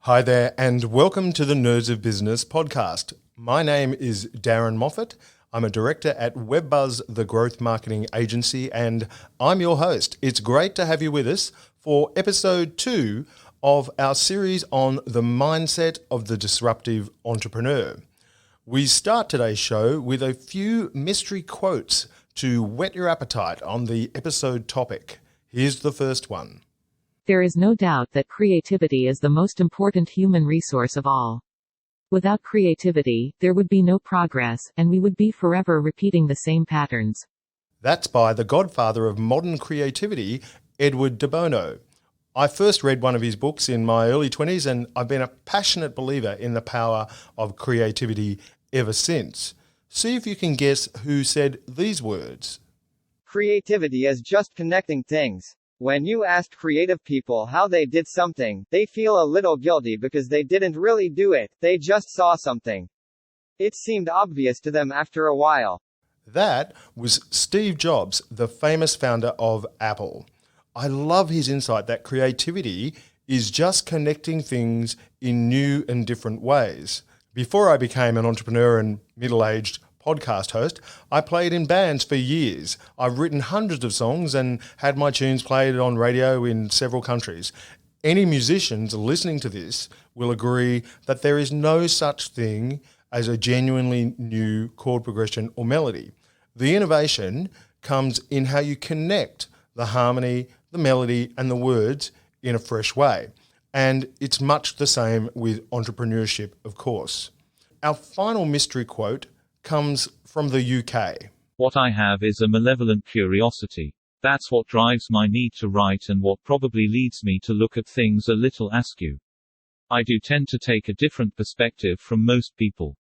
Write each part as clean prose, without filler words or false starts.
Hi there, and welcome to the Nerds of Business podcast. My name is Darren Moffat. I'm a director at WebBuzz, the growth marketing agency, and I'm your host. It's great to have you with us for episode 2 of our series on the mindset of the disruptive entrepreneur. We start today's show with a few mystery quotes to whet your appetite on the episode topic. Here's the first one. There is no doubt that creativity is the most important human resource of all. Without creativity, there would be no progress, and we would be forever repeating the same patterns. That's by the godfather of modern creativity, Edward de Bono. I first read one of his books in my early 20s, and I've been a passionate believer in the power of creativity ever since. See if you can guess who said these words. Creativity is just connecting things. When you asked creative people how they did something, they feel a little guilty because they didn't really do it, they just saw something. It seemed obvious to them after a while. That was Steve Jobs, the famous founder of Apple. I love his insight that creativity is just connecting things in new and different ways. Before I became an entrepreneur and middle-aged podcast host, I played in bands for years. I've written hundreds of songs and had my tunes played on radio in several countries. Any musicians listening to this will agree that there is no such thing as a genuinely new chord progression or melody. The innovation comes in how you connect the harmony, the melody, and the words in a fresh way. And it's much the same with entrepreneurship, of course. Our final mystery quote comes from the UK. What I have is a malevolent curiosity. That's what drives my need to write and what probably leads me to look at things a little askew. I do tend to take a different perspective from most people.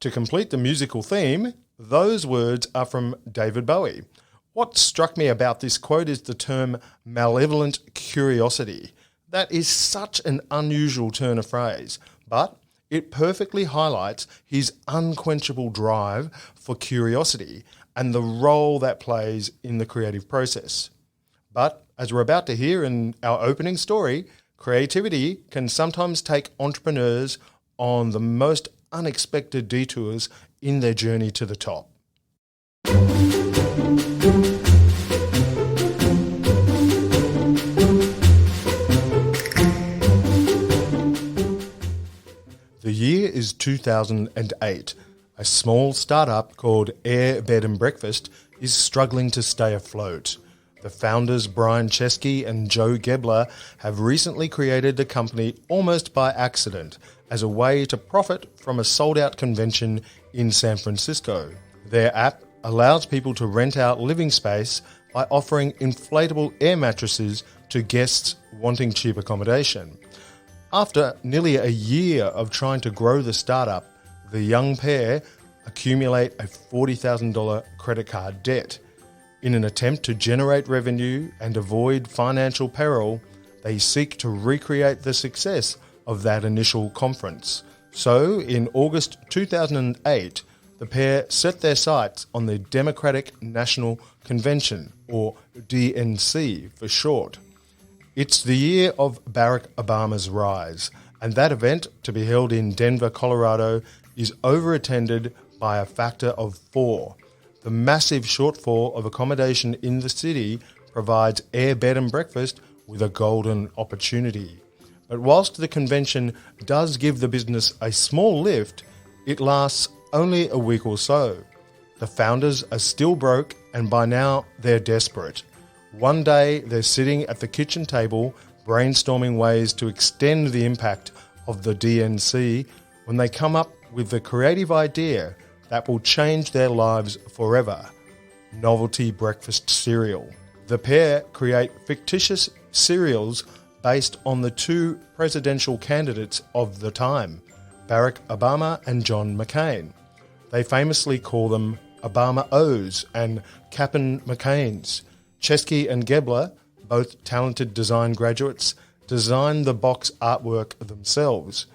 To complete the musical theme, those words are from David Bowie. What struck me about this quote is the term malevolent curiosity. That is such an unusual turn of phrase, but it perfectly highlights his unquenchable drive for curiosity and the role that plays in the creative process. But as we're about to hear in our opening story, creativity can sometimes take entrepreneurs on the most unexpected detours in their journey to the top. The year is 2008. A small startup called Airbnb is struggling to stay afloat. The founders Brian Chesky and Joe Gebler have recently created the company almost by accident as a way to profit from a sold-out convention in San Francisco. Their app allows people to rent out living space by offering inflatable air mattresses to guests wanting cheap accommodation. After nearly a year of trying to grow the startup, the young pair accumulate a $40,000 credit card debt. In an attempt to generate revenue and avoid financial peril, they seek to recreate the success of that initial conference. So, in August 2008, the pair set their sights on the Democratic National Convention, or DNC for short. It's the year of Barack Obama's rise, and that event, to be held in Denver, Colorado, is overattended by a factor of 4. The massive shortfall of accommodation in the city provides Airbnb with a golden opportunity. But whilst the convention does give the business a small lift, it lasts only a week or so. The founders are still broke, and by now they're desperate. One day, they're sitting at the kitchen table brainstorming ways to extend the impact of the DNC when they come up with the creative idea that will change their lives forever: novelty breakfast cereal. The pair create fictitious cereals based on the 2 presidential candidates of the time, Barack Obama and John McCain. They famously call them Obama O's and Cap'n McCain's. Chesky and Gebler, both talented design graduates, designed the box artwork themselves.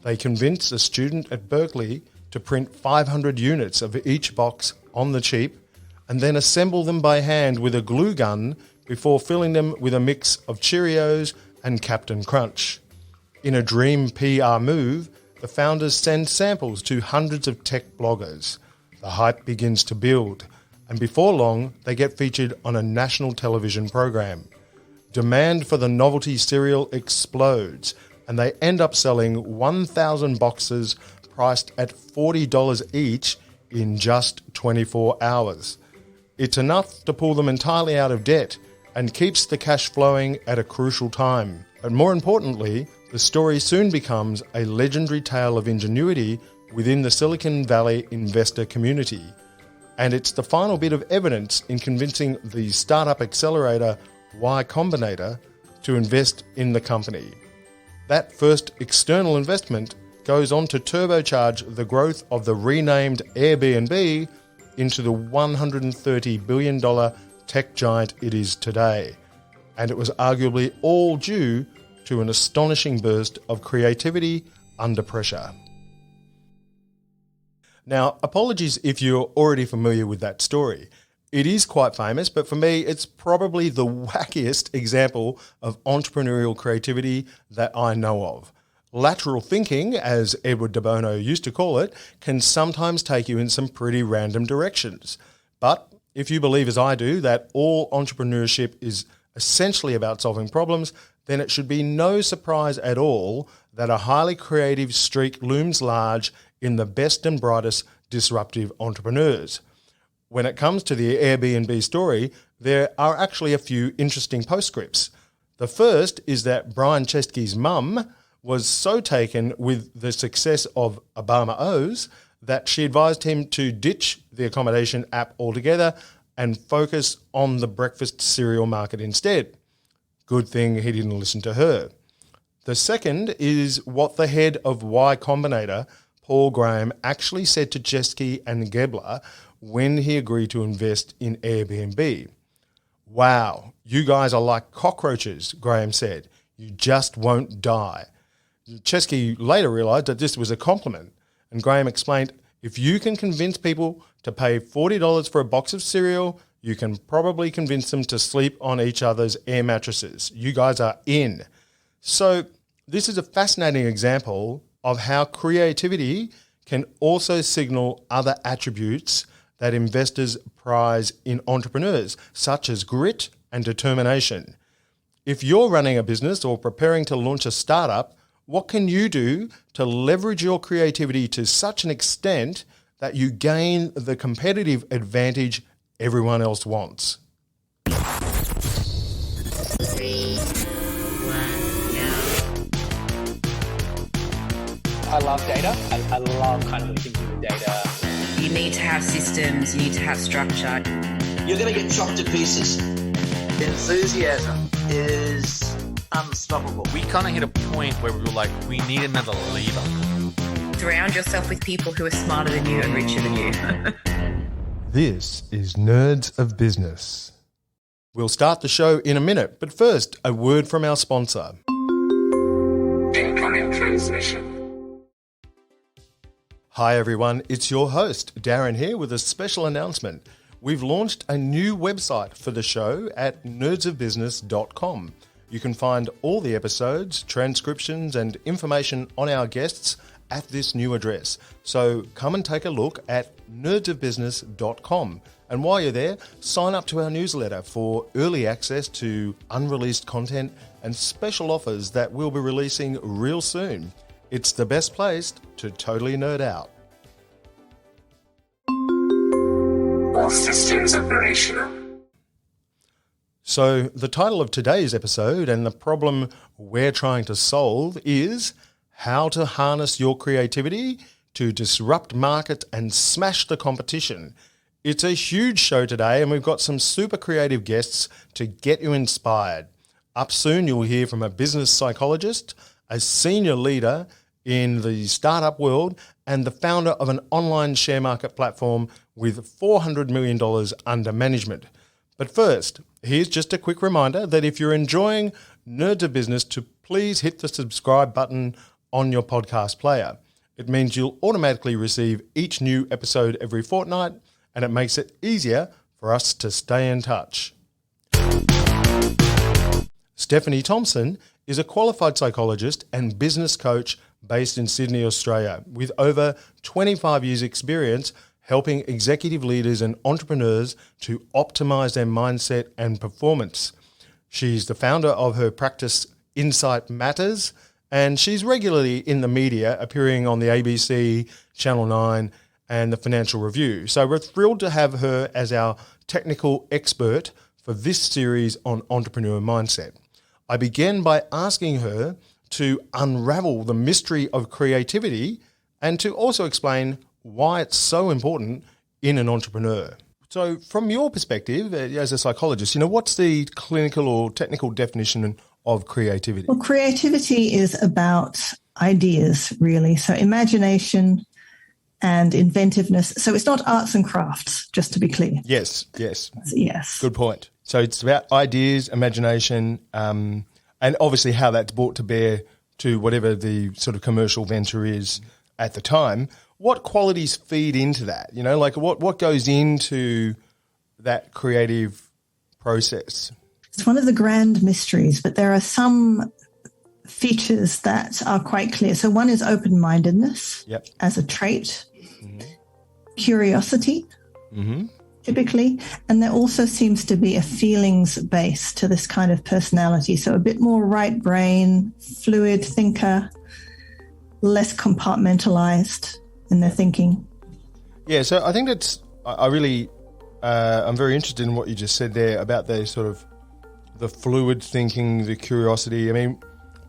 They convinced a student at Berkeley to print 500 units of each box on the cheap and then assemble them by hand with a glue gun before filling them with a mix of Cheerios and Captain Crunch. In a dream PR move, the founders send samples to hundreds of tech bloggers. The hype begins to build, and before long, they get featured on a national television program. Demand for the novelty cereal explodes, and they end up selling 1,000 boxes priced at $40 each in just 24 hours. It's enough to pull them entirely out of debt and keeps the cash flowing at a crucial time. But more importantly, the story soon becomes a legendary tale of ingenuity within the Silicon Valley investor community. And it's the final bit of evidence in convincing the startup accelerator Y Combinator to invest in the company. That first external investment goes on to turbocharge the growth of the renamed Airbnb into the $130 billion tech giant it is today. And it was arguably all due to an astonishing burst of creativity under pressure. Now, apologies if you're already familiar with that story. It is quite famous, but for me, it's probably the wackiest example of entrepreneurial creativity that I know of. Lateral thinking, as Edward de Bono used to call it, can sometimes take you in some pretty random directions. But if you believe, as I do, that all entrepreneurship is essentially about solving problems, then it should be no surprise at all that a highly creative streak looms large in the best and brightest disruptive entrepreneurs. When it comes to the Airbnb story, there are actually a few interesting postscripts. The first is that Brian Chesky's mum was so taken with the success of Obama O's that she advised him to ditch the accommodation app altogether and focus on the breakfast cereal market instead. Good thing he didn't listen to her. The second is what the head of Y Combinator, Paul Graham, actually said to Chesky and Gebler when he agreed to invest in Airbnb. "Wow, you guys are like cockroaches," Graham said. "You just won't die." Chesky later realised that this was a compliment, and Graham explained, "If you can convince people to pay $40 for a box of cereal, you can probably convince them to sleep on each other's air mattresses. You guys are in." So this is a fascinating example of how creativity can also signal other attributes that investors prize in entrepreneurs, such as grit and determination. If you're running a business or preparing to launch a startup, what can you do to leverage your creativity to such an extent that you gain the competitive advantage everyone else wants? I love data. I love kind of looking through the data. You need to have systems, you need to have structure. You're going to get chopped to pieces. Enthusiasm is unstoppable. We kind of hit a point where we were like, we need another leader. Surround yourself with people who are smarter than you and richer than you. This is Nerds of Business. We'll start the show in a minute, but first, a word from our sponsor. Incoming transmission. Hi everyone, it's your host, Darren here with a special announcement. We've launched a new website for the show at nerdsofbusiness.com. You can find all the episodes, transcriptions and information on our guests at this new address. So come and take a look at nerdsofbusiness.com. And while you're there, sign up to our newsletter for early access to unreleased content and special offers that we'll be releasing real soon. It's the best place to totally nerd out. All systems operational. So the title of today's episode and the problem we're trying to solve is how to harness your creativity to disrupt markets and smash the competition. It's a huge show today and we've got some super creative guests to get you inspired. Up soon you'll hear from a business psychologist, a senior leader in the startup world and the founder of an online share market platform with $400 million under management. But first, here's just a quick reminder that if you're enjoying Nerds of Business, to please hit the subscribe button on your podcast player. It means you'll automatically receive each new episode every fortnight, and it makes it easier for us to stay in touch. Stephanie Thompson is a qualified psychologist and business coach based in Sydney, Australia, with over 25 years' experience helping executive leaders and entrepreneurs to optimize their mindset and performance. She's the founder of her practice Insight Matters, and she's regularly in the media, appearing on the ABC, Channel 9, and the Financial Review. So we're thrilled to have her as our technical expert for this series on entrepreneur mindset. I began by asking her to unravel the mystery of creativity and to also explain why it's so important in an entrepreneur. So from your perspective as a psychologist, what's the clinical or technical definition of creativity? Well, creativity is about ideas, really. So imagination and inventiveness. So it's not arts and crafts, just to be clear. Yes. Yes. Good point. So it's about ideas, imagination, and obviously how that's brought to bear to whatever the sort of commercial venture is at the time. What qualities feed into that? What goes into that creative process? It's one of the grand mysteries, but there are some features that are quite clear. So one is open-mindedness as a trait, curiosity, typically, and there also seems to be a feelings base to this kind of personality. So a bit more right brain, fluid thinker, less compartmentalized in their thinking. Yeah, so I think I'm very interested in what you just said there about the sort of the fluid thinking, the curiosity. I mean,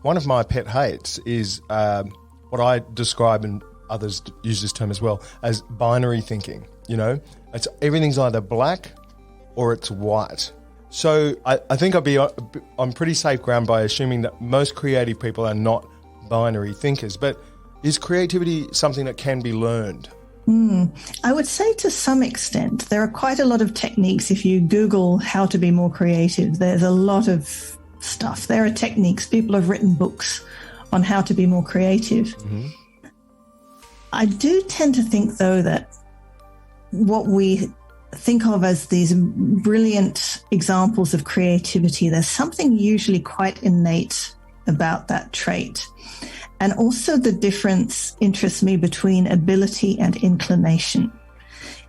one of my pet hates is what I describe, and others use this term as well, as binary thinking. Everything's either black or it's white. So I think I'm pretty safe ground by assuming that most creative people are not binary thinkers. But is creativity something that can be learned? I would say to some extent. There are quite a lot of techniques. If you Google how to be more creative, there's a lot of stuff. There are techniques. People have written books on how to be more creative. I do tend to think, though, that what we think of as these brilliant examples of creativity, there's something usually quite innate about that trait. And also the difference interests me between ability and inclination,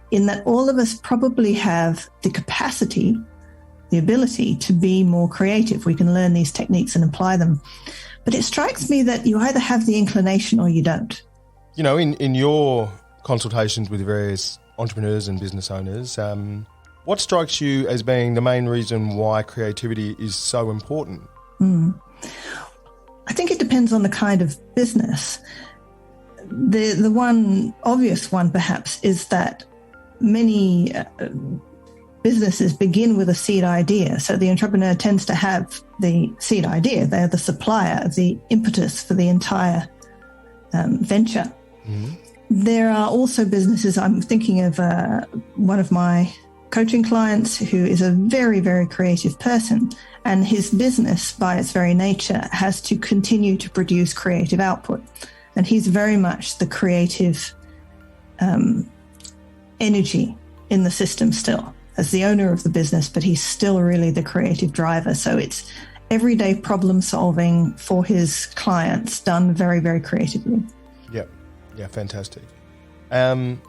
in that all of us probably have the capacity, the ability to be more creative. We can learn these techniques and apply them. But it strikes me that you either have the inclination or you don't. In your consultations with various entrepreneurs and business owners, what strikes you as being the main reason why creativity is so important? I think it depends on the kind of business. The one obvious one, perhaps, is that many businesses begin with a seed idea. So the entrepreneur tends to have the seed idea. They're the supplier, the impetus for the entire venture. There are also businesses, I'm thinking of one of my coaching clients who is a very, very creative person, and his business, by its very nature, has to continue to produce creative output. And he's very much the creative energy in the system still, as the owner of the business, but he's still really the creative driver. So it's everyday problem solving for his clients done very, very creatively. Yeah, fantastic. And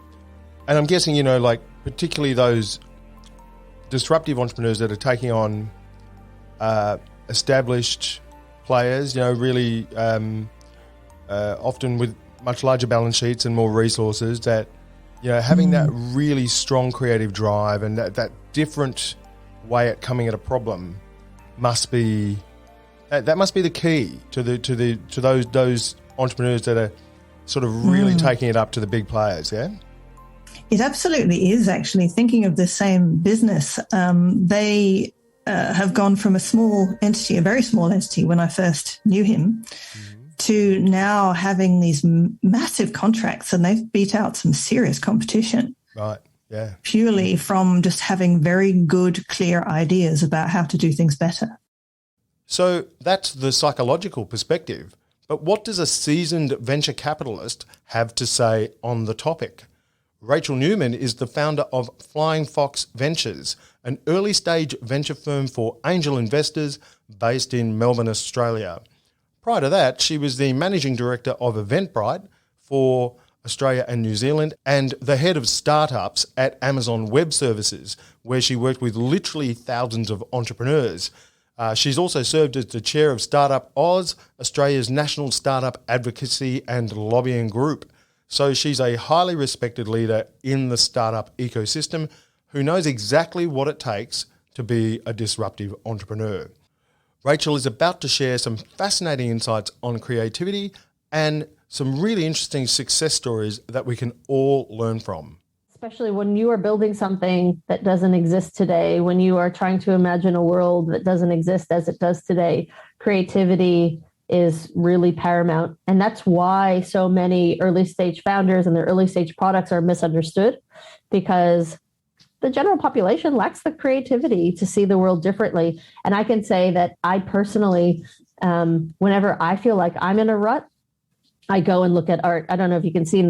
I'm guessing, particularly those disruptive entrepreneurs that are taking on established players, really often with much larger balance sheets and more resources, that, having that really strong creative drive and that different way at coming at a problem must be the key to those entrepreneurs that are sort of really taking it up to the big players, yeah? It absolutely is, actually. Thinking of the same business, they have gone from a small entity, a very small entity when I first knew him, to now having these massive contracts, and they've beat out some serious competition. Right, yeah. Purely from just having very good, clear ideas about how to do things better. So that's the psychological perspective. But what does a seasoned venture capitalist have to say on the topic? Rachel Newman is the founder of Flying Fox Ventures, an early-stage venture firm for angel investors, based in Melbourne, Australia. Prior to that, she was the managing director of Eventbrite for Australia and New Zealand and the head of startups at Amazon Web Services, where she worked with literally thousands of entrepreneurs. She's also served as the chair of Startup Oz, Australia's national startup advocacy and lobbying group. So she's a highly respected leader in the startup ecosystem who knows exactly what it takes to be a disruptive entrepreneur. Rachel is about to share some fascinating insights on creativity and some really interesting success stories that we can all learn from. Especially when you are building something that doesn't exist today, when you are trying to imagine a world that doesn't exist as it does today, creativity is really paramount. And that's why so many early stage founders and their early stage products are misunderstood, because the general population lacks the creativity to see the world differently. And I can say that I personally, whenever I feel like I'm in a rut, I go and look at art. I don't know if you can see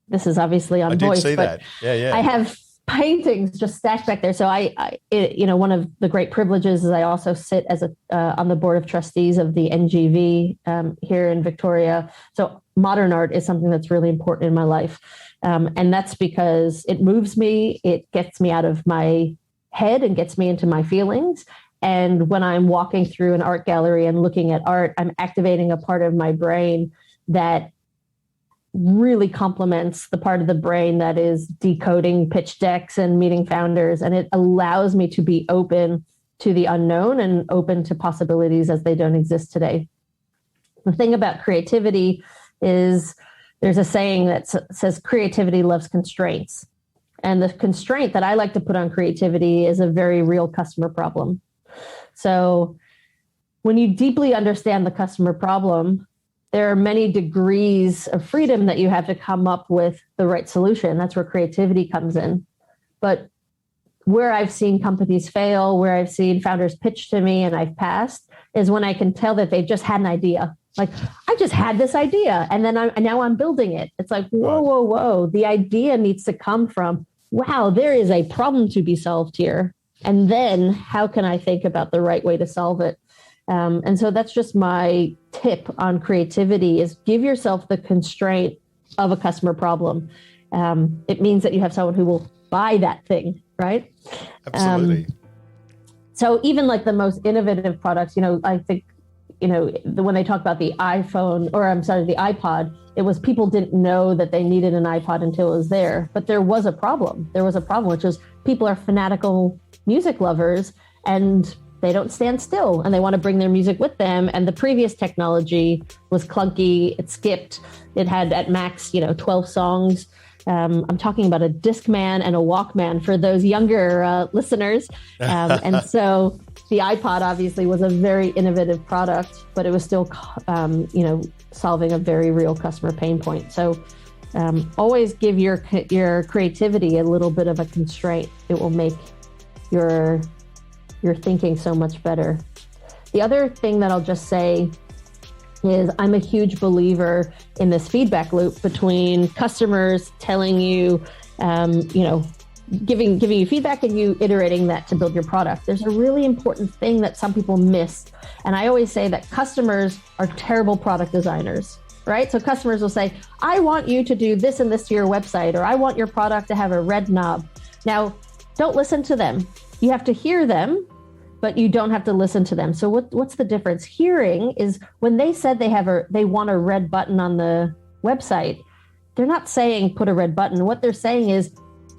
this is obviously on voice, but yeah. I have paintings just stacked back there. So one of the great privileges is I also sit as on the board of trustees of the NGV here in Victoria. So modern art is something that's really important in my life. And that's because it moves me, it gets me out of my head and gets me into my feelings. And when I'm walking through an art gallery and looking at art, I'm activating a part of my brain that really complements the part of the brain that is decoding pitch decks and meeting founders. And it allows me to be open to the unknown and open to possibilities as they don't exist today. The thing about creativity is there's a saying that says creativity loves constraints. And the constraint that I like to put on creativity is a very real customer problem. So when you deeply understand the customer problem, there are many degrees of freedom that you have to come up with the right solution. That's where creativity comes in. But where I've seen companies fail, where I've seen founders pitch to me and I've passed, is when I can tell that they've just had an idea. Like, I just had this idea and now I'm building it. It's like, whoa. The idea needs to come from, wow, there is a problem to be solved here. And then how can I think about the right way to solve it? And so that's just my tip on creativity is give yourself the constraint of a customer problem. It means that you have someone who will buy that thing, right? Absolutely. So even like the most innovative products, I think, when they talk about the iPhone, the iPod, it was people didn't know that they needed an iPod until it was there. But there was a problem. There was a problem, which was people are fanatical music lovers and they don't stand still and they want to bring their music with them. And the previous technology was clunky. It skipped. It had at max, 12 songs. I'm talking about a Discman and a Walkman for those younger listeners. And so the iPod obviously was a very innovative product, but it was still, solving a very real customer pain point. So always give your creativity a little bit of a constraint. It will make your thinking so much better. The other thing that I'll just say is I'm a huge believer in this feedback loop between customers telling you, giving you feedback and you iterating that to build your product. There's a really important thing that some people miss. And I always say that customers are terrible product designers, right? So customers will say, I want you to do this and this to your website, or I want your product to have a red knob. Now, don't listen to them. You have to hear them, but you don't have to listen to them. So what's the difference? Hearing is when they said they want a red button on the website, they're not saying put a red button. What they're saying is,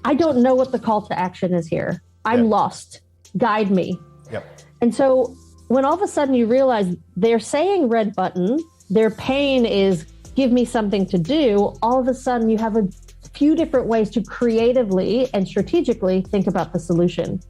I don't know what the call to action is here. I'm lost. Guide me. Yep. And so when all of a sudden you realize they're saying red button, their pain is give me something to do, all of a sudden you have a few different ways to creatively and strategically think about the solution.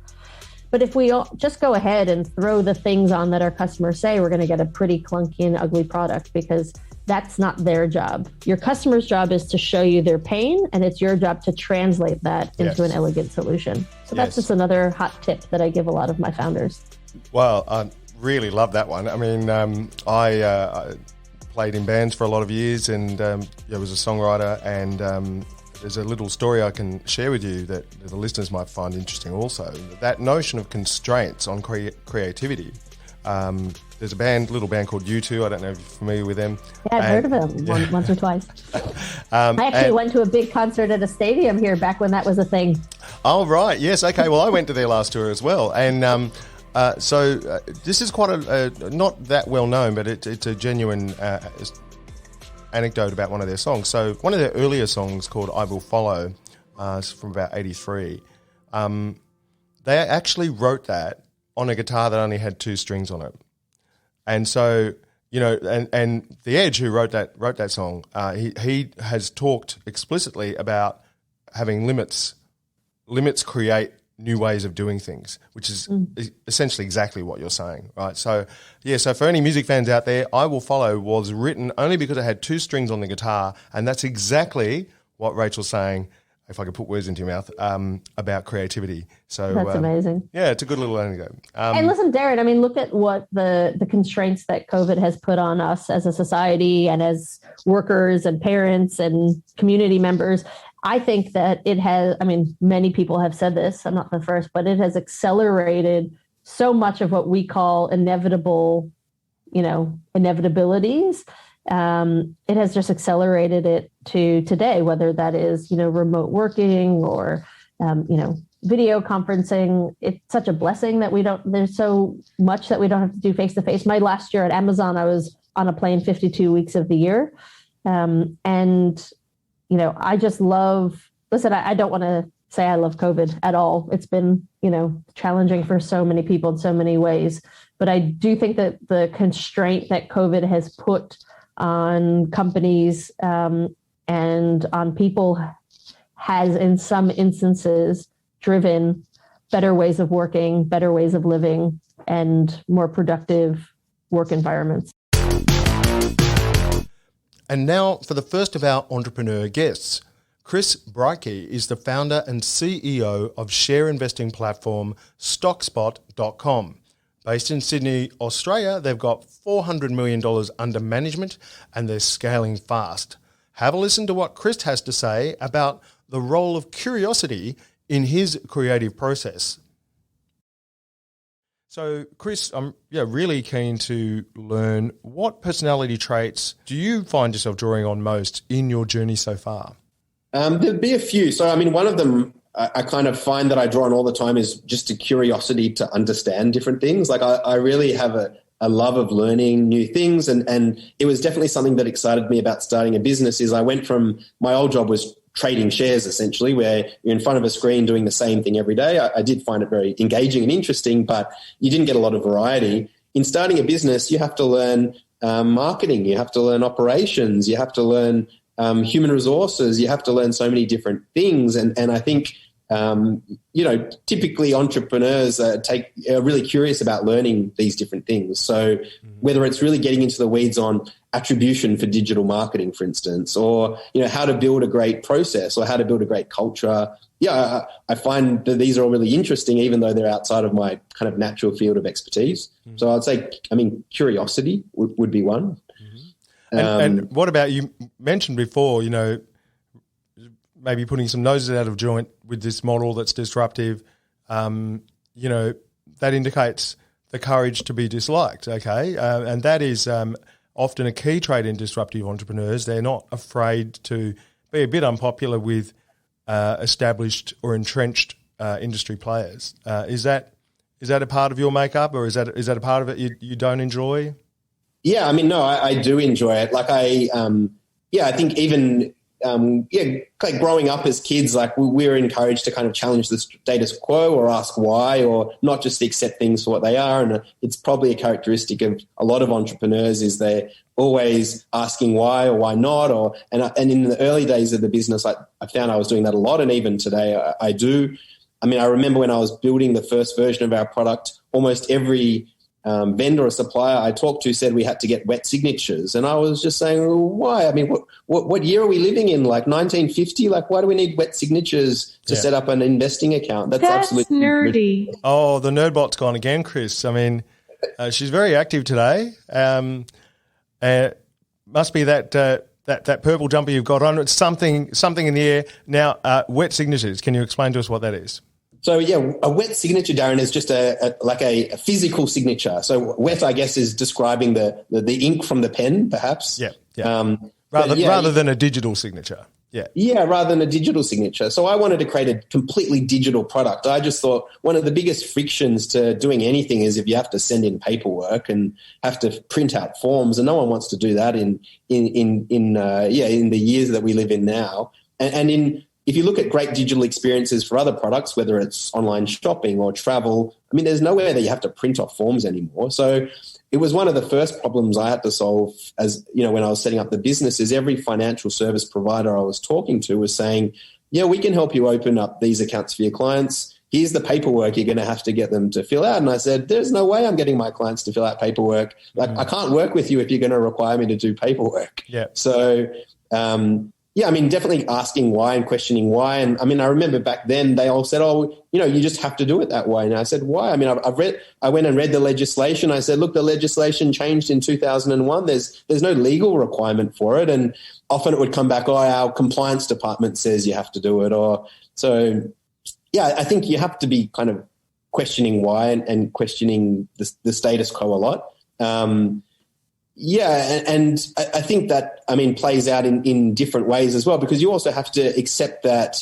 But if we just go ahead and throw the things on that our customers say, we're going to get a pretty clunky and ugly product because that's not their job. Your customer's job is to show you their pain, and it's your job to translate that into an elegant solution. So that's just another hot tip that I give a lot of my founders. Well, I really love that one. I mean, I played in bands for a lot of years and was a songwriter, and there's a little story I can share with you that the listeners might find interesting also. That notion of constraints on creativity. There's a little band called U2. I don't know if you're familiar with them. Yeah, I've heard of them once or twice. I actually went to a big concert at a stadium here back when that was a thing. Oh, right. Yes. Okay. Well, I went to their last tour as well. And so this is quite not that well known, but it's a genuine anecdote about one of their songs. So one of their earlier songs called I Will Follow is from about 83. They actually wrote that on a guitar that only had 2 strings on it. And so, and The Edge, who wrote that song, he has talked explicitly about having limits. Limits create new ways of doing things, which is essentially exactly what you're saying, right? So, so for any music fans out there, I Will Follow was written only because it had 2 strings on the guitar, and that's exactly what Rachel's saying, if I could put words into your mouth, about creativity. So that's amazing. Yeah, it's a good little anecdote. And listen, Darren, I mean, look at what the constraints that COVID has put on us as a society and as workers and parents and community members. I think that it has, I mean, many people have said this, I'm not the first, but it has accelerated so much of what we call inevitable, inevitabilities. It has just accelerated it to today, whether that is, remote working or, video conferencing. It's such a blessing that there's so much that we don't have to do face to face. My last year at Amazon, I was on a plane 52 weeks of the year. I just I don't want to say I love COVID at all. It's been, challenging for so many people in so many ways. But I do think that the constraint that COVID has put on companies and on people has, in some instances, driven better ways of working, better ways of living, and more productive work environments. And now for the first of our entrepreneur guests. Chris Breike is the founder and CEO of share investing platform Stockspot.com. Based in Sydney, Australia, they've got $400 million under management and they're scaling fast. Have a listen to what Chris has to say about the role of curiosity in his creative process. So, Chris, I'm really keen to learn, what personality traits do you find yourself drawing on most in your journey so far? There'd be a few. So, I mean, one of them I kind of find that I draw on all the time is just a curiosity to understand different things. Like I really have a love of learning new things. And it was definitely something that excited me about starting a business. Is I went from, my old job was trading shares essentially, where you're in front of a screen doing the same thing every day. I did find it very engaging and interesting, but you didn't get a lot of variety. In starting a business, you have to learn marketing, you have to learn operations, you have to learn human resources, you have to learn so many different things. And I think, typically entrepreneurs are really curious about learning these different things. So whether it's really getting into the weeds on attribution for digital marketing, for instance, or, how to build a great process or how to build a great culture. Yeah, I find that these are all really interesting, even though they're outside of my kind of natural field of expertise. So I'd say, curiosity would be one. And what about, you mentioned before, maybe putting some noses out of joint with this model that's disruptive, that indicates the courage to be disliked, okay? And that is often a key trait in disruptive entrepreneurs. They're not afraid to be a bit unpopular with established or entrenched industry players. Is that a part of your makeup, or is that a part of it you don't enjoy? Yeah, no, I do enjoy it. Like I think even like growing up as kids, like we were encouraged to kind of challenge the status quo or ask why, or not just accept things for what they are. And it's probably a characteristic of a lot of entrepreneurs is they're always asking why or why not. And in the early days of the business, I found I was doing that a lot. And even today I do. I remember when I was building the first version of our product, almost every vendor or supplier I talked to said we had to get wet signatures. And I was just saying, well, why? What year are we living in? Like 1950? Like, why do we need wet signatures to set up an investing account? That's absolutely nerdy. Oh, the nerdbot's gone again, Chris. She's very active today. Must be that purple jumper you've got on. It's something in the air. Now, wet signatures. Can you explain to us what that is? So yeah, a wet signature, Darren, is just a physical signature. So wet, I guess, is describing the ink from the pen, perhaps. Yeah. Rather than a digital signature. Yeah, rather than a digital signature. So I wanted to create a completely digital product. I just thought one of the biggest frictions to doing anything is if you have to send in paperwork and have to print out forms, and no one wants to do that in the years that we live in now. If you look at great digital experiences for other products, whether it's online shopping or travel, I mean, there's nowhere that you have to print off forms anymore. So it was one of the first problems I had to solve as, you know, when I was setting up the business, is every financial service provider I was talking to was saying, yeah, we can help you open up these accounts for your clients. Here's the paperwork you're going to have to get them to fill out. And I said, there's no way I'm getting my clients to fill out paperwork. Like, I can't work with you if you're going to require me to do paperwork. Yeah. So, yeah, I mean, definitely asking why and questioning why. And I mean, I remember back then they all said, oh, you know, you just have to do it that way. And I said, why? I mean, I went and read the legislation. I said, look, the legislation changed in 2001. There's no legal requirement for it. And often it would come back, oh, our compliance department says you have to do it. So yeah, I think you have to be kind of questioning why and questioning the status quo a lot. Yeah, and I think that, I mean, plays out in different ways as well, because you also have to accept that,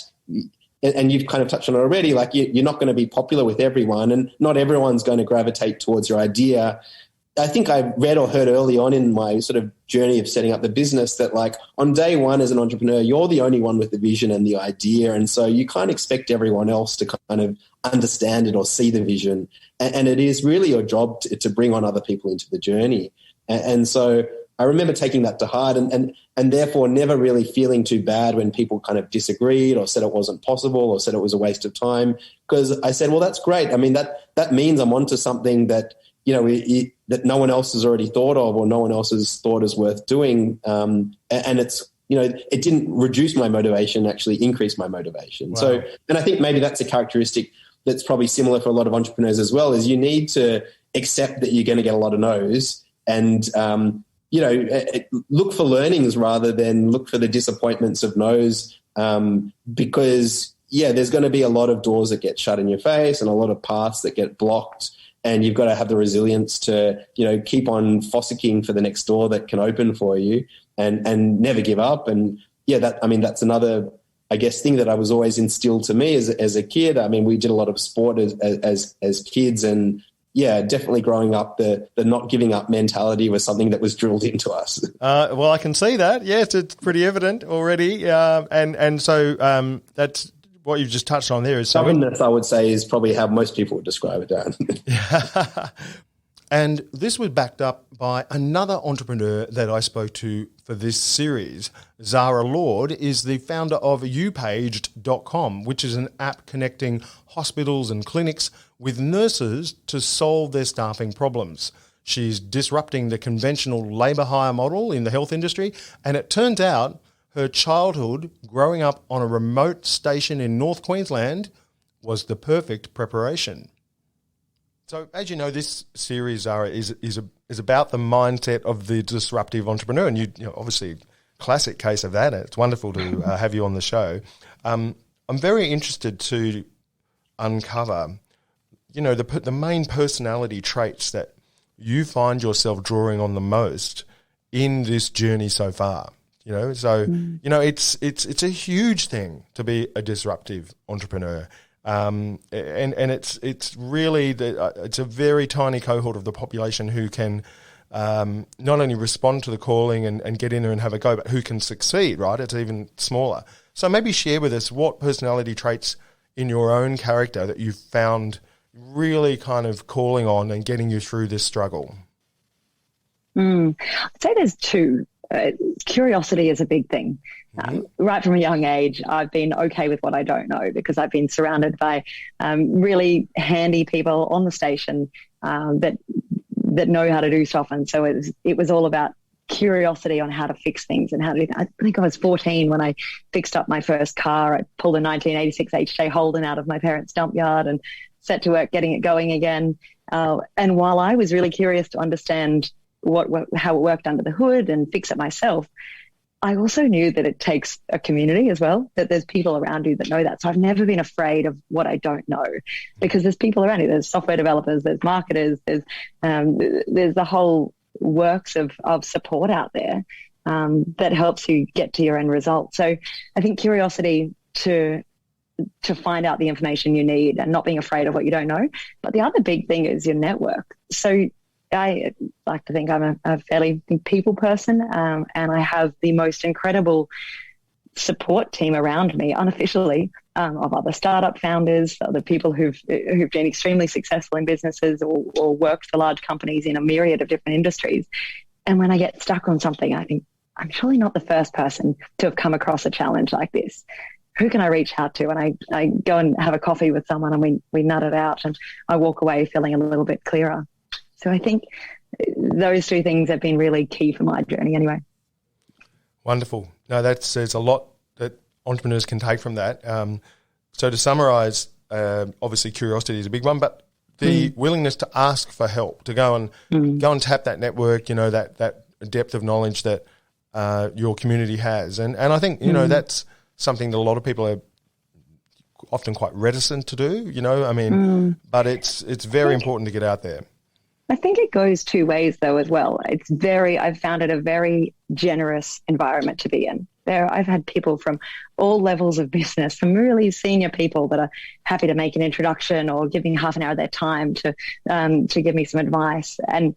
and you've kind of touched on it already, like you're not going to be popular with everyone, and not everyone's going to gravitate towards your idea. I think I read or heard early on in my sort of journey of setting up the business that, like, on day one as an entrepreneur, you're the only one with the vision and the idea, and so you can't expect everyone else to kind of understand it or see the vision, and it is really your job to bring on other people into the journey. And so I remember taking that to heart and therefore never really feeling too bad when people kind of disagreed or said it wasn't possible or said it was a waste of time, because I said, well, that's great. I mean, that means I'm onto something that, you know, that no one else has already thought of or no one else has thought is worth doing. And it's, you know, it didn't reduce my motivation, actually increased my motivation. Wow. So, and I think maybe that's a characteristic that's probably similar for a lot of entrepreneurs as well, is you need to accept that you're going to get a lot of no's. And, you know, look for learnings rather than look for the disappointments of no's, because, yeah, there's going to be a lot of doors that get shut in your face and a lot of paths that get blocked, and you've got to have the resilience to, you know, keep on fossicking for the next door that can open for you and never give up. And, yeah, that's another, I guess, thing that I was always instilled to me as a kid. I mean, we did a lot of sport as kids, and yeah, definitely growing up, the not giving up mentality was something that was drilled into us. Well, I can see that. Yes, it's pretty evident already. And so that's what you've just touched on there. Is stubbornness, I would say, is probably how most people would describe it, Darren. And this was backed up by another entrepreneur that I spoke to for this series. Zara Lord is the founder of upaged.com, which is an app connecting hospitals and clinics with nurses to solve their staffing problems. She's disrupting the conventional labour hire model in the health industry, and it turns out her childhood growing up on a remote station in North Queensland was the perfect preparation. So, as you know, this series, Zara, is about the mindset of the disruptive entrepreneur, and you know, obviously, classic case of that. It's wonderful to have you on the show. I'm very interested to uncover, you know, the main personality traits that you find yourself drawing on the most in this journey so far. You know, so you know, it's a huge thing to be a disruptive entrepreneur. And it's really it's a very tiny cohort of the population who can not only respond to the calling and get in there and have a go, but who can succeed, right? It's even smaller. So maybe share with us what personality traits in your own character that you've found really kind of calling on and getting you through this struggle. I'd say there's two. Curiosity is a big thing. Right from a young age, I've been okay with what I don't know, because I've been surrounded by really handy people on the station that know how to do stuff. And so it was all about curiosity on how to fix things and how to do that. I think I was 14 when I fixed up my first car. I pulled a 1986 HJ Holden out of my parents' dump yard and set to work getting it going again. And while I was really curious to understand how it worked under the hood and fix it myself, I also knew that it takes a community as well, that there's people around you that know that. So I've never been afraid of what I don't know, because there's people around you. There's software developers, there's marketers, there's the whole works of support out there that helps you get to your end result. So I think curiosity to find out the information you need and not being afraid of what you don't know. But the other big thing is your network. So I like to think I'm a fairly people person, and I have the most incredible support team around me unofficially of other startup founders, other people who've been extremely successful in businesses or worked for large companies in a myriad of different industries. And when I get stuck on something, I think I'm surely not the first person to have come across a challenge like this. Who can I reach out to? And I go and have a coffee with someone and we nut it out, and I walk away feeling a little bit clearer. So I think those two things have been really key for my journey anyway. Wonderful. No, there's a lot that entrepreneurs can take from that. So to summarise, obviously curiosity is a big one, but the willingness to ask for help, to go and tap that network, that depth of knowledge that your community has. And I think, that's something that a lot of people are often quite reticent to do, but it's very important to get out there. I think it goes two ways though as well. I've found it a very generous environment to be in. I've had people from all levels of business, from really senior people that are happy to make an introduction or give me half an hour of their time to give me some advice. And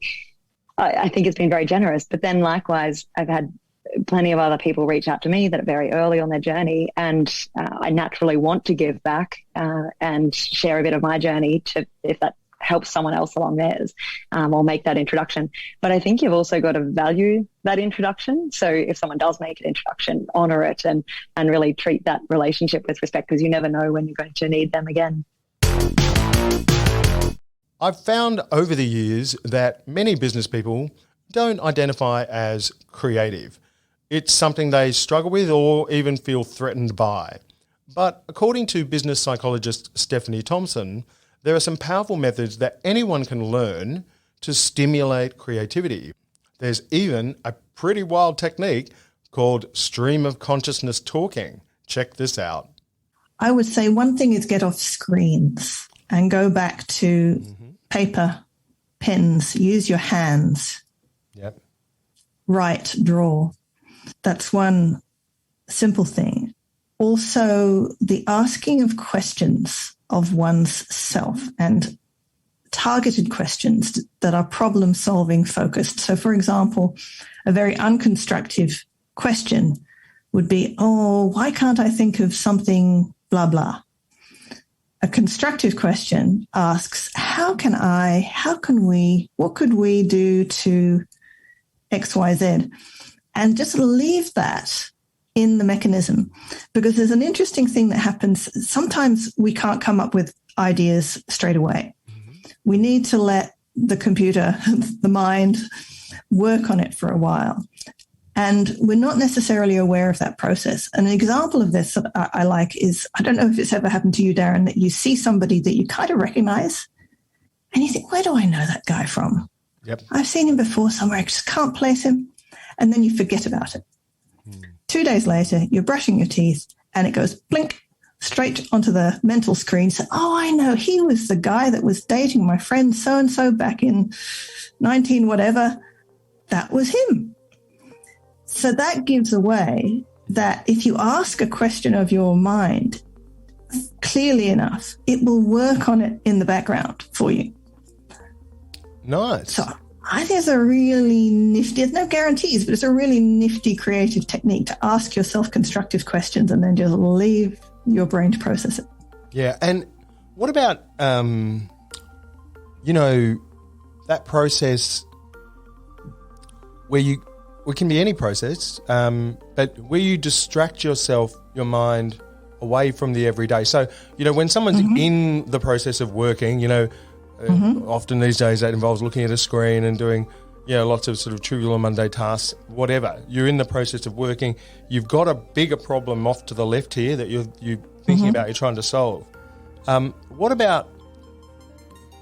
I think it's been very generous. But then likewise, I've had plenty of other people reach out to me that are very early on their journey, and I naturally want to give back and share a bit of my journey if that helps someone else along theirs, or make that introduction. But I think you've also got to value that introduction. So if someone does make an introduction, honor it and really treat that relationship with respect, because you never know when you're going to need them again. I've found over the years that many business people don't identify as creative. It's something they struggle with or even feel threatened by. But according to business psychologist Stephanie Thompson, there are some powerful methods that anyone can learn to stimulate creativity. There's even a pretty wild technique called stream of consciousness talking. Check this out. I would say one thing is get off screens and go back to paper, pens, use your hands. Yep. Write, draw. That's one simple thing. Also, the asking of questions of one's self, and targeted questions that are problem-solving focused. So, for example, a very unconstructive question would be, why can't I think of something blah, blah? A constructive question asks, what could we do to X, Y, Z? And just leave that in the mechanism, because there's an interesting thing that happens. Sometimes we can't come up with ideas straight away. We need to let the computer, the mind, work on it for a while. And we're not necessarily aware of that process. An example of this that I like is, I don't know if it's ever happened to you, Darren, that you see somebody that you kind of recognize and you think, where do I know that guy from? Yep. I've seen him before somewhere. I just can't place him. And then you forget about it. 2 days later, you're brushing your teeth and it goes blink straight onto the mental screen. So, I know, he was the guy that was dating my friend so-and-so back in 19 whatever. That was him. So that gives away that if you ask a question of your mind clearly enough, it will work on it in the background for you. Nice. So I think it's a really nifty, there's no guarantees, but it's a really nifty creative technique to ask yourself constructive questions and then just leave your brain to process it. Yeah. And what about, that process where it can be any process, but where you distract yourself, your mind, away from the everyday. So, when someone's in the process of working, often these days that involves looking at a screen and doing, lots of sort of trivial and mundane tasks, whatever. You're in the process of working. You've got a bigger problem off to the left here that you're thinking about, you're trying to solve. What about,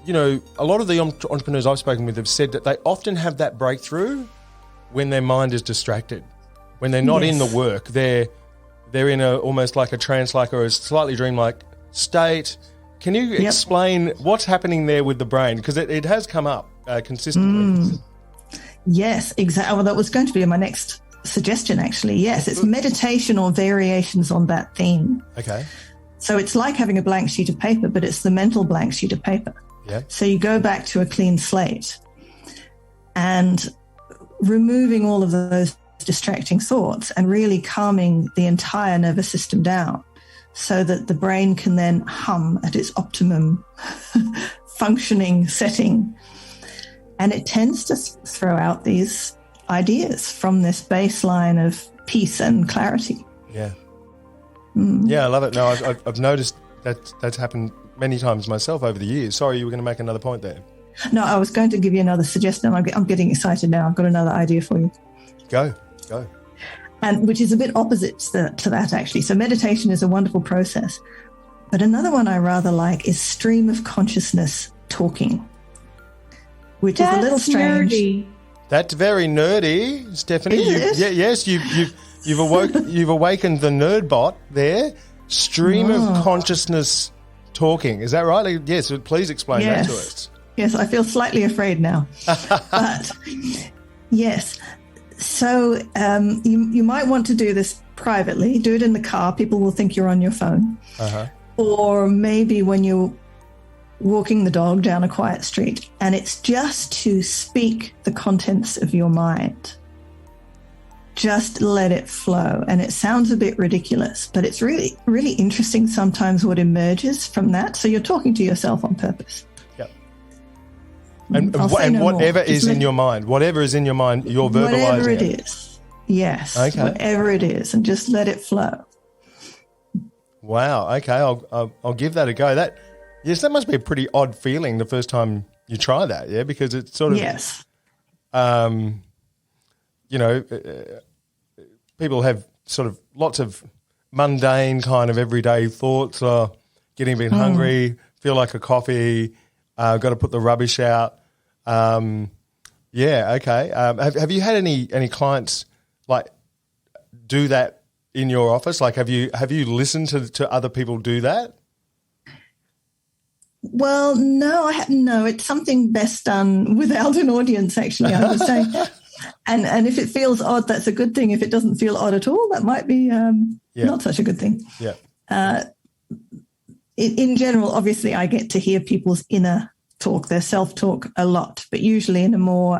a lot of the entrepreneurs I've spoken with have said that they often have that breakthrough when their mind is distracted. when they're not in Yes. the work, they're in a almost like a trance-like or a slightly dreamlike state. Can you explain what's happening there with the brain? Because it has come up consistently. Yes, exactly. Well, that was going to be my next suggestion, actually. Yes, it's meditation or variations on that theme. Okay. So it's like having a blank sheet of paper, but it's the mental blank sheet of paper. Yeah. So you go back to a clean slate and removing all of those distracting thoughts and really calming the entire nervous system down so that the brain can then hum at its optimum functioning setting. And it tends to throw out these ideas from this baseline of peace and clarity. Yeah. Yeah, I love it. No, I've noticed that's happened many times myself over the years. Sorry, you were going to make another point there. No, I was going to give you another suggestion. I'm getting excited now. I've got another idea for you. Go. And which is a bit opposite to that, actually. So meditation is a wonderful process. But another one I rather like is stream of consciousness talking, which is a little strange. Nerdy. That's very nerdy, Stephanie. Yes, you've awakened the nerd bot there. Stream of consciousness talking. Is that right? Like, yes, please explain that to us. Yes, I feel slightly afraid now. But yes. So you might want to do this privately. Do it in the car. People will think you're on your phone. Or maybe when you're walking the dog down a quiet street. And it's just to speak the contents of your mind. Just let it flow. And it sounds a bit ridiculous, but it's really, really interesting sometimes what emerges from that. So you're talking to yourself on purpose. And whatever is in your mind, you're verbalizing whatever it is. Yes. Okay. Whatever it is, and just let it flow. Wow. Okay. I'll give that a go. That must be a pretty odd feeling the first time you try that. Yeah, because it's sort of people have sort of lots of mundane kind of everyday thoughts. Getting a bit hungry, feel like a coffee. Got to put the rubbish out. Okay. Have you had any clients like do that in your office? Like, have you listened to other people do that? Well, no, I haven't. No, it's something best done without an audience, actually, I would say. And if it feels odd, that's a good thing. If it doesn't feel odd at all, that might be not such a good thing. Yeah. In general, obviously, I get to hear people's inner talk, their self-talk a lot, but usually in a more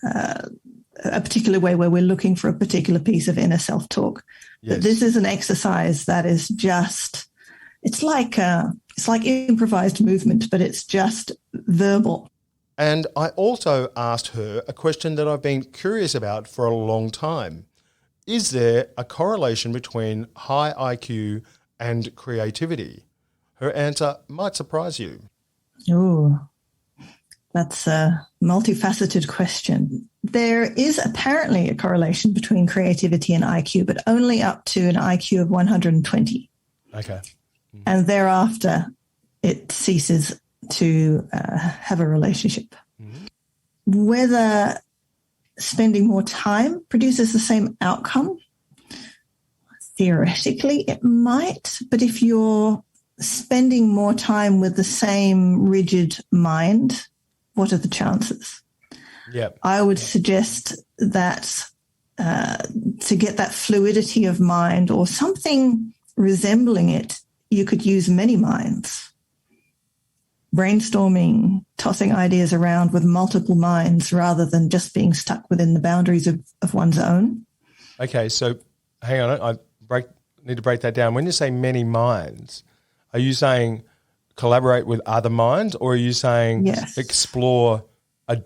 a particular way where we're looking for a particular piece of inner self-talk. Yes. But this is an exercise that is just, it's like improvised movement, but it's just verbal. And I also asked her a question that I've been curious about for a long time. Is there a correlation between high IQ and creativity? Her answer might surprise you. Oh, that's a multifaceted question. There is apparently a correlation between creativity and IQ, but only up to an IQ of 120. Okay. And thereafter, it ceases to have a relationship. Whether spending more time produces the same outcome, theoretically it might, but if you're spending more time with the same rigid mind, what are the chances? I would suggest that to get that fluidity of mind or something resembling it, you could use many minds. Brainstorming, tossing ideas around with multiple minds rather than just being stuck within the boundaries of one's own. Okay, so hang on, I need to break that down. When you say many minds, are you saying collaborate with other minds, or are you saying explore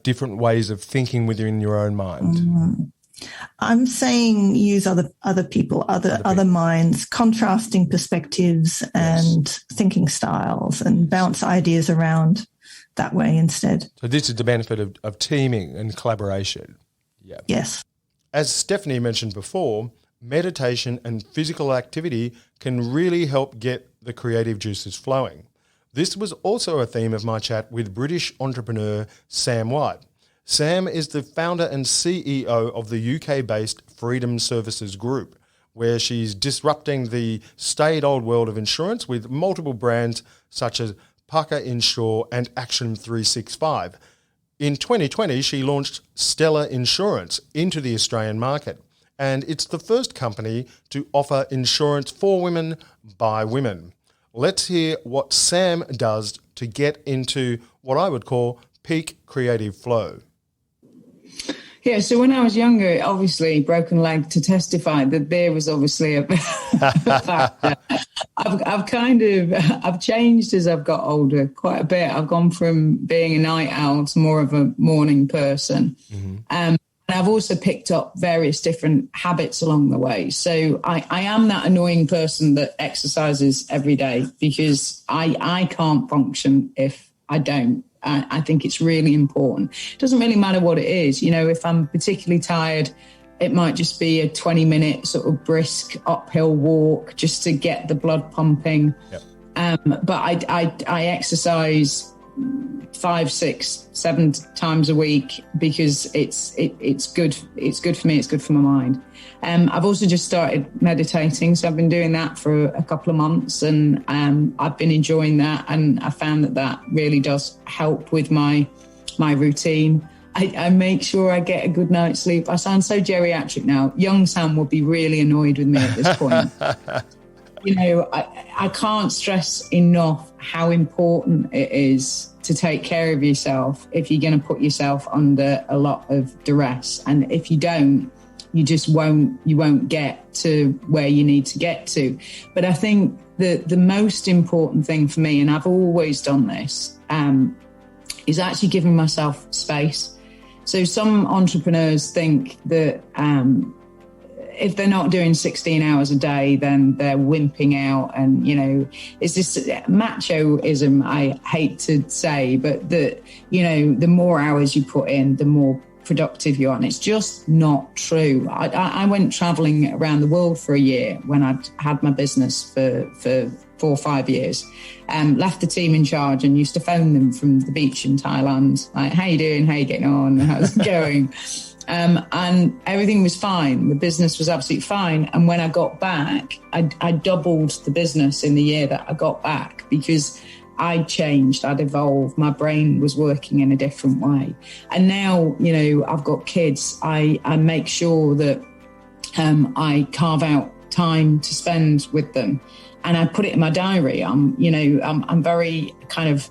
different ways of thinking within your own mind? I'm saying use other people, other minds, contrasting perspectives and thinking styles, and bounce ideas around that way instead. So this is the benefit of teaming and collaboration. Yeah. Yes. As Stephanie mentioned before, meditation and physical activity can really help get the creative juices flowing. This was also a theme of my chat with British entrepreneur Sam White. Sam is the founder and CEO of the UK-based Freedom Services Group, where she's disrupting the staid old world of insurance with multiple brands such as Parker Insure and Action 365. In 2020, she launched Stellar Insurance into the Australian market, and it's the first company to offer insurance for women by women. Let's hear what Sam does to get into what I would call peak creative flow. Yeah, so when I was younger, obviously, broken leg to testify that there was obviously a factor. I've changed as I've got older quite a bit. I've gone from being a night owl to more of a morning person. Mm-hmm. And I've also picked up various different habits along the way. So I am that annoying person that exercises every day because I can't function if I don't. I think it's really important. It doesn't really matter what it is. You know, if I'm particularly tired, it might just be a 20-minute sort of brisk uphill walk just to get the blood pumping. Yep. But I exercise 5, 6, 7 times a week because it's good. It's good for me. It's good for my mind. I've also just started meditating, so I've been doing that for a couple of months, and I've been enjoying that. And I found that really does help with my routine. I make sure I get a good night's sleep. I sound so geriatric now. Young Sam will be really annoyed with me at this point. You know, I can't stress enough how important it is to take care of yourself if you're going to put yourself under a lot of duress. And if you don't, you just won't get to where you need to get to. But I think the most important thing for me, and I've always done this, is actually giving myself space. So some entrepreneurs think that if they're not doing 16 hours a day, then they're wimping out. And, you know, it's this machoism, I hate to say, but that, you know, the more hours you put in, the more productive you are. And it's just not true. I went traveling around the world for a year when I'd had my business for 4 or 5 years, left the team in charge and used to phone them from the beach in Thailand. Like, how you doing? How you getting on? How's it going? And everything was fine. The business was absolutely fine. And when I got back, I doubled the business in the year that I got back because I'd changed, I'd evolved, my brain was working in a different way. And now, you know, I've got kids. I make sure that I carve out time to spend with them, and I put it in my diary. I'm very kind of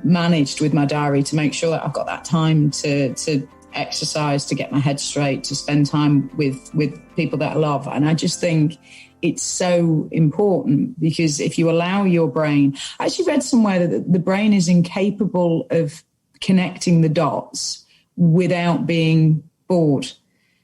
managed with my diary to make sure that I've got that time to exercise, to get my head straight, to spend time with people that I love. And I just think it's so important because if you allow your brain, I actually read somewhere that the brain is incapable of connecting the dots without being bored.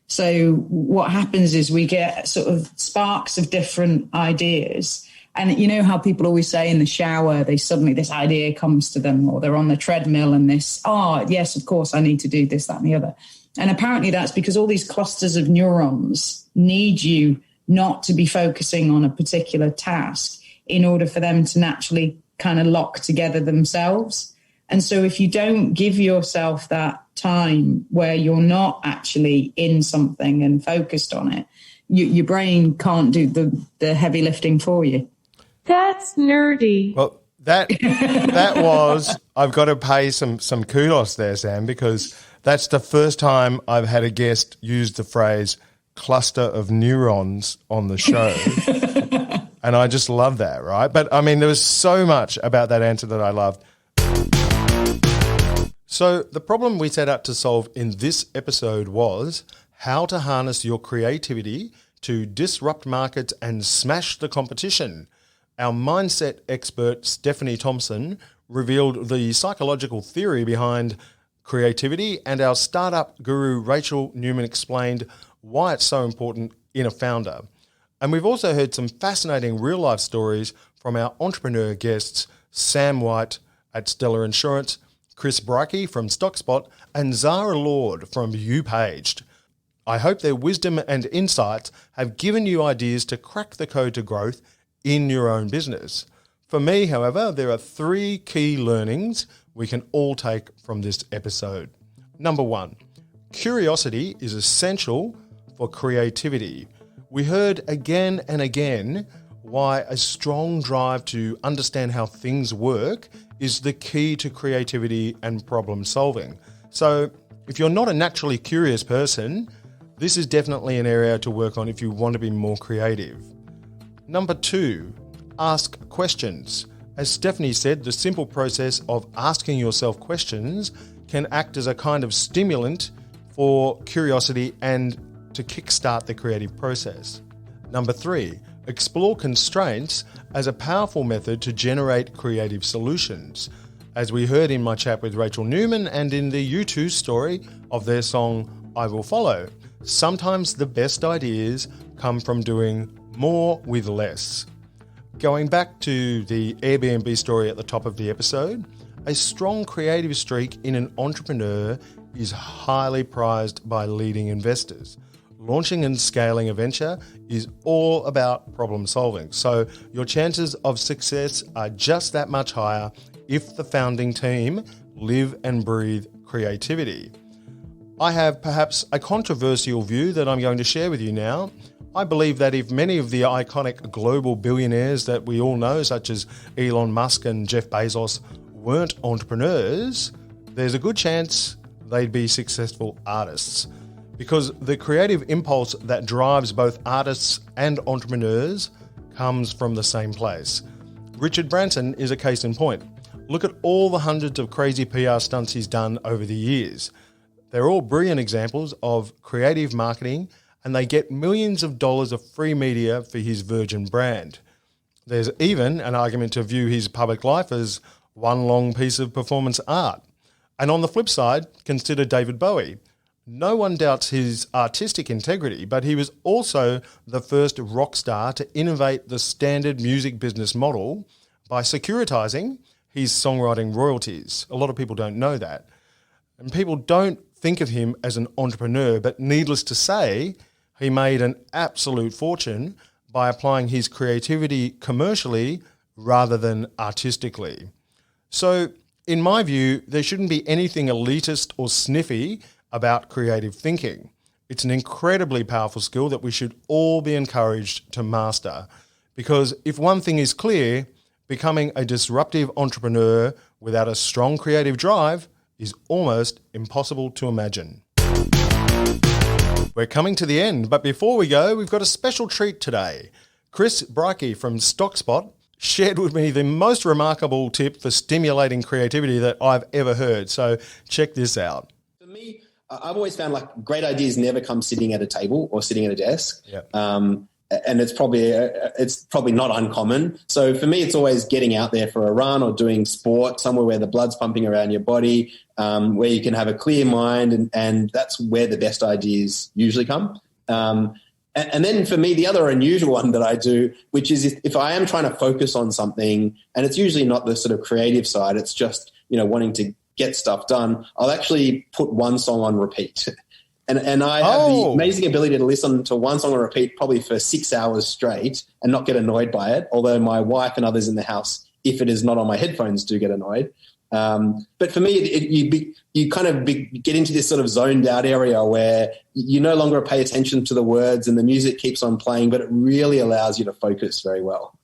So what happens is we get sort of sparks of different ideas. And you know how people always say in the shower, this idea comes to them, or they're on the treadmill and yes, of course, I need to do this, that, and the other. And apparently that's because all these clusters of neurons need you not to be focusing on a particular task in order for them to naturally kind of lock together themselves. And so if you don't give yourself that time where you're not actually in something and focused on it, your brain can't do the heavy lifting for you. That's nerdy. Well, that was, I've got to pay some kudos there, Sam, because that's the first time I've had a guest use the phrase cluster of neurons on the show. And I just love that, right? But I mean, there was so much about that answer that I loved. So the problem we set out to solve in this episode was how to harness your creativity to disrupt markets and smash the competition. Our mindset expert, Stephanie Thompson, revealed the psychological theory behind creativity, and our startup guru, Rachel Newman, explained why it's so important in a founder. And we've also heard some fascinating real-life stories from our entrepreneur guests, Sam White at Stellar Insurance, Chris Breike from StockSpot, and Zara Lord from UPaged. I hope their wisdom and insights have given you ideas to crack the code to growth in your own business. For me, however, there are 3 key learnings we can all take from this episode. Number 1, curiosity is essential for creativity. We heard again and again why a strong drive to understand how things work is the key to creativity and problem solving. So if you're not a naturally curious person, this is definitely an area to work on if you want to be more creative. Number 2, ask questions. As Stephanie said, the simple process of asking yourself questions can act as a kind of stimulant for curiosity and to kickstart the creative process. Number 3, explore constraints as a powerful method to generate creative solutions. As we heard in my chat with Rachel Newman and in the U2 story of their song I Will Follow, sometimes the best ideas come from doing more with less. Going back to the Airbnb story at the top of the episode, a strong creative streak in an entrepreneur is highly prized by leading investors. Launching and scaling a venture is all about problem solving, so your chances of success are just that much higher if the founding team live and breathe creativity. I have perhaps a controversial view that I'm going to share with you now. I believe that if many of the iconic global billionaires that we all know, such as Elon Musk and Jeff Bezos, weren't entrepreneurs, there's a good chance they'd be successful artists. Because the creative impulse that drives both artists and entrepreneurs comes from the same place. Richard Branson is a case in point. Look at all the hundreds of crazy PR stunts he's done over the years. They're all brilliant examples of creative marketing, and they get millions of dollars of free media for his Virgin brand. There's even an argument to view his public life as one long piece of performance art. And on the flip side, consider David Bowie. No one doubts his artistic integrity, but he was also the first rock star to innovate the standard music business model by securitizing his songwriting royalties. A lot of people don't know that. And people don't think of him as an entrepreneur, but needless to say, he made an absolute fortune by applying his creativity commercially rather than artistically. So, in my view, there shouldn't be anything elitist or sniffy about creative thinking. It's an incredibly powerful skill that we should all be encouraged to master. Because if one thing is clear, becoming a disruptive entrepreneur without a strong creative drive is almost impossible to imagine. We're coming to the end, but before we go, we've got a special treat today. Chris Breike from StockSpot shared with me the most remarkable tip for stimulating creativity that I've ever heard. So check this out. For me, I've always found like great ideas never come sitting at a table or sitting at a desk. Yep. And it's probably not uncommon. So for me, it's always getting out there for a run or doing sport somewhere where the blood's pumping around your body, where you can have a clear mind, and that's where the best ideas usually come. And then for me, the other unusual one that I do, which is if I am trying to focus on something, and it's usually not the sort of creative side, it's just, wanting to get stuff done, I'll actually put one song on repeat. And I have the amazing ability to listen to one song on repeat probably for 6 hours straight and not get annoyed by it, although my wife and others in the house, if it is not on my headphones, do get annoyed. But for me, you kind of get into this sort of zoned out area where you no longer pay attention to the words and the music keeps on playing, but it really allows you to focus very well.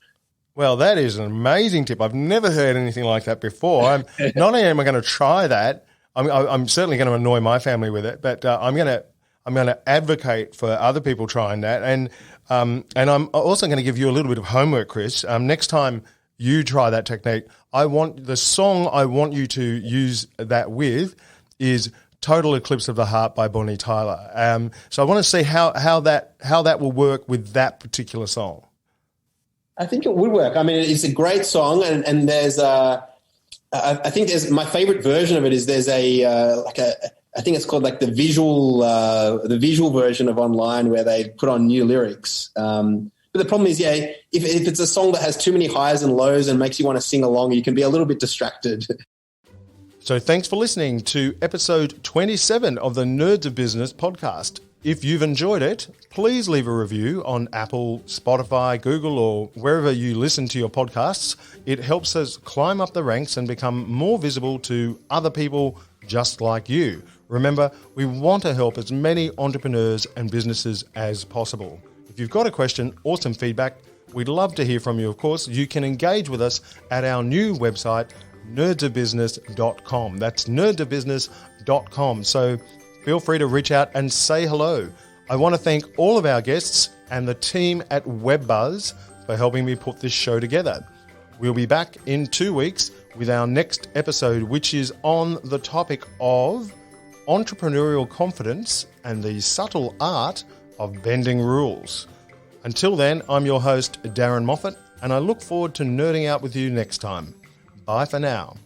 Well, that is an amazing tip. I've never heard anything like that before. Not only am I going to try that, I'm certainly going to annoy my family with it, but I'm going to advocate for other people trying that, and I'm also going to give you a little bit of homework, Chris. Next time you try that technique, the song I want you to use that with is "Total Eclipse of the Heart" by Bonnie Tyler. So I want to see how that will work with that particular song. I think it would work. I mean, it's a great song, and there's I think there's my favorite version of it is there's I think it's called like the visual version of online where they put on new lyrics. But the problem is, if it's a song that has too many highs and lows and makes you want to sing along, you can be a little bit distracted. So thanks for listening to episode 27 of the Nerds of Business podcast. If you've enjoyed it, please leave a review on Apple, Spotify, Google, or wherever you listen to your podcasts. It helps us climb up the ranks and become more visible to other people just like you. Remember, we want to help as many entrepreneurs and businesses as possible. If you've got a question or some feedback, we'd love to hear from you, of course. You can engage with us at our new website, nerdsofbusiness.com. That's nerdsofbusiness.com. So feel free to reach out and say hello. I want to thank all of our guests and the team at WebBuzz for helping me put this show together. We'll be back in 2 weeks with our next episode, which is on the topic of entrepreneurial confidence and the subtle art of bending rules. Until then, I'm your host, Darren Moffat, and I look forward to nerding out with you next time. Bye for now.